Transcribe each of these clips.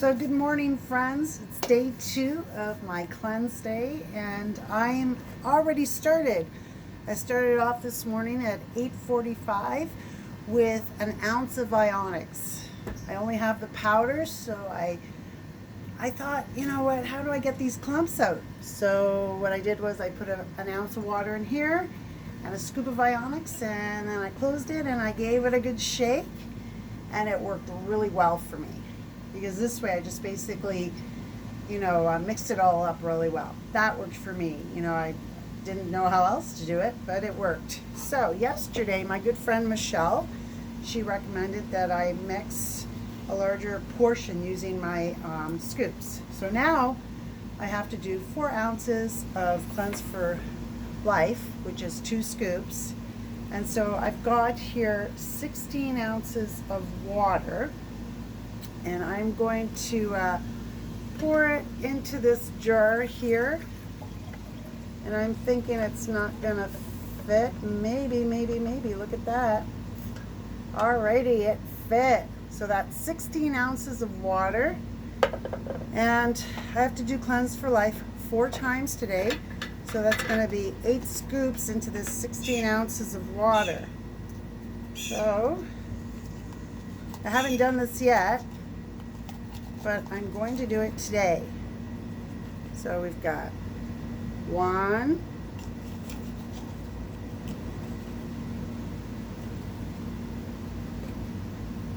So good morning, friends. It's day 2 of my cleanse day, and I'm already started. I started off this morning at 8:45 with an ounce of Ionics. I only have the powders, so I thought, you know what, how do I get these clumps out? So what I did was I put an ounce of water in here and a scoop of Ionics, and then I closed it and I gave it a good shake, and it worked really well for me. Because this way I just basically, mixed it all up really well. That worked for me. I didn't know how else to do it, but it worked. So yesterday, my good friend Michelle, she recommended that I mix a larger portion using my scoops. So now I have to do 4 ounces of Cleanse for Life, which is 2 scoops. And so I've got here 16 ounces of water. And I'm going to pour it into this jar here. And I'm thinking it's not gonna fit. Maybe. Look at that. Alrighty, it fit. So that's 16 ounces of water. And I have to do Cleanse for Life 4 times today. So that's gonna be 8 scoops into this 16 ounces of water. So I haven't done this yet, but I'm going to do it today. So we've got 1,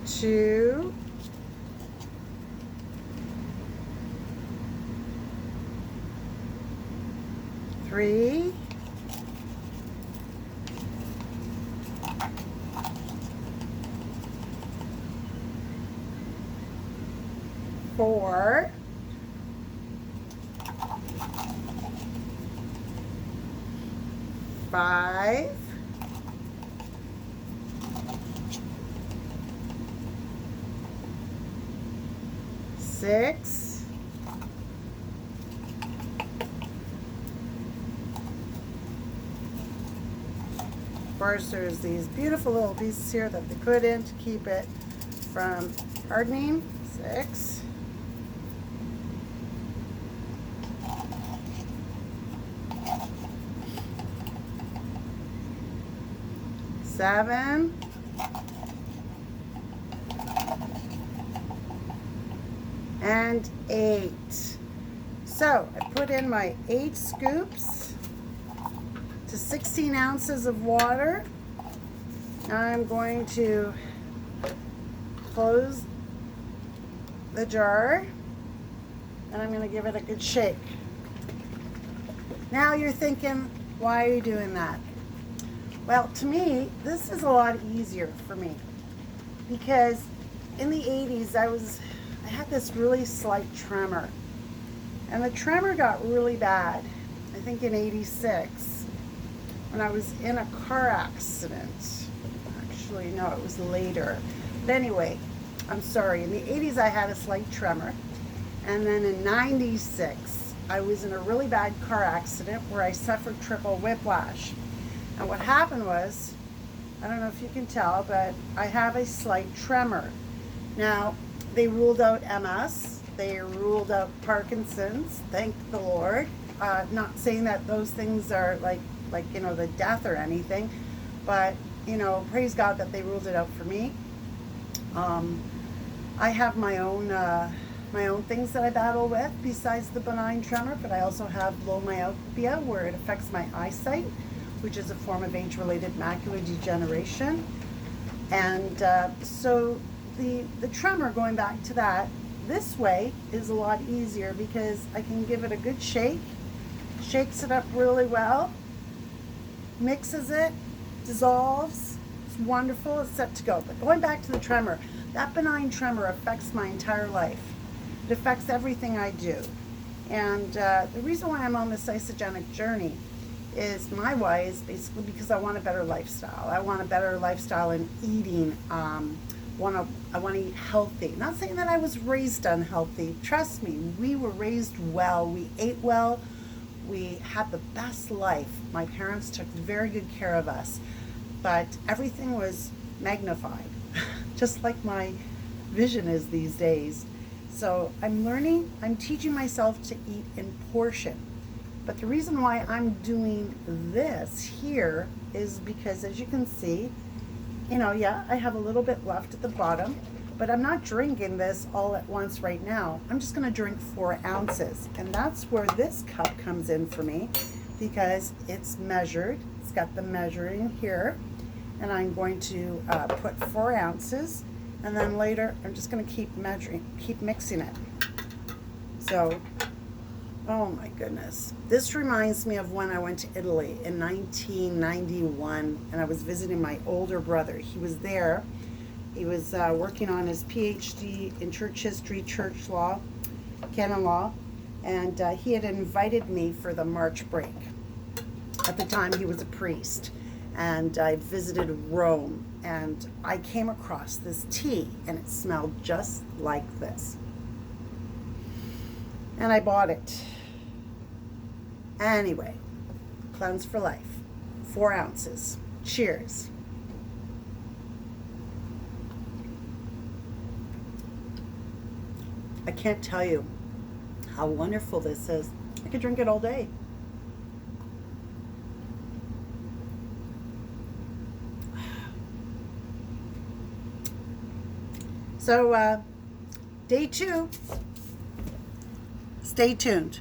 2, 3, 4, 5, 6, 7. First, there's these beautiful little pieces here that they put in to keep it from hardening. 6. 7. And 8. So I put in my 8 scoops to 16 ounces of water. Now I'm going to close the jar and I'm going to give it a good shake. Now you're thinking, why are you doing that? Well, to me, this is a lot easier for me because in the 80s, I had this really slight tremor, and the tremor got really bad, I think in 86, when I was in a car accident. Actually, no, it was later. But anyway, I'm sorry, in the 80s I had a slight tremor, and then in 96, I was in a really bad car accident where I suffered triple whiplash. And what happened was, I don't know if you can tell, but I have a slight tremor. Now, they ruled out MS, they ruled out Parkinson's, thank the Lord. Not saying that those things are like the death or anything, but praise God that they ruled it out for me. I have my own things that I battle with besides the benign tremor, but I also have low myopia where it affects my eyesight, which is a form of age-related macular degeneration. And so the tremor, going back to that, this way is a lot easier because I can give it a good shake, shakes it up really well, mixes it, dissolves, it's wonderful, it's set to go. But going back to the tremor, that benign tremor affects my entire life. It affects everything I do. And the reason why I'm on this isogenic journey is my why is basically because I want a better lifestyle. I want a better lifestyle in eating. I want to eat healthy. Not saying that I was raised unhealthy. Trust me, we were raised well. We ate well. We had the best life. My parents took very good care of us. But everything was magnified, just like my vision is these days. So I'm teaching myself to eat in portion. But the reason why I'm doing this here is because, as you can see, yeah, I have a little bit left at the bottom, but I'm not drinking this all at once right now. I'm just gonna drink 4 ounces. And that's where this cup comes in for me, because it's measured. It's got the measuring here. And I'm going to put 4 ounces. And then later, I'm just gonna keep mixing it. So, oh my goodness. This reminds me of when I went to Italy in 1991, and I was visiting my older brother. He was there. He was working on his PhD in church history, church law, canon law, and he had invited me for the March break. At the time, he was a priest, and I visited Rome, and I came across this tea, and it smelled just like this. And I bought it. Anyway, Cleanse for Life, 4 ounces. Cheers. I can't tell you how wonderful this is. I could drink it all day. So, day 2. Stay tuned.